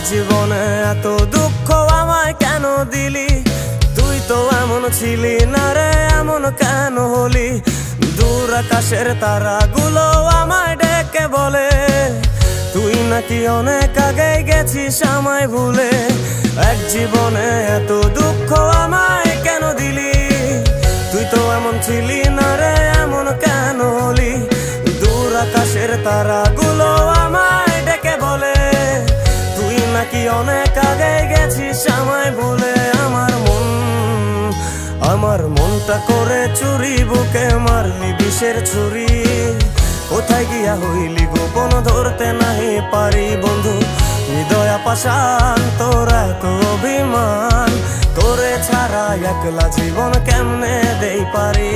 জীবনে এত দুঃখ আমায় কেন দিলি? তুই তো এমন ছিলি না রে, এমন কেন হলি? দূর আকাশের তারাগুলো আমায় ডেকে বলে তুই নাকি অনেক আগে গেছিস আমায় ভুলে। এক জীবনে এত দুঃখ আমায় কেন দিলি? তুই তো এমন ছিলি না রে, এমন কেন হলি? দূর আকাশের তারাগুলো আমায় ডেকে বলে তুই নাকি অনেক আগে গেছিস আমায় ভুলে। আমার মনটা করে চুরি, বুকে মারলি বিষের ছুরি। কোথায় গিয়া হইলি গোপন ধরতে নাহি পারি বন্ধু। হৃদয় পাষাণ তোর এত অভিমান, তোরে ছাড়া একলা জীবন কেমনে দেই পারি।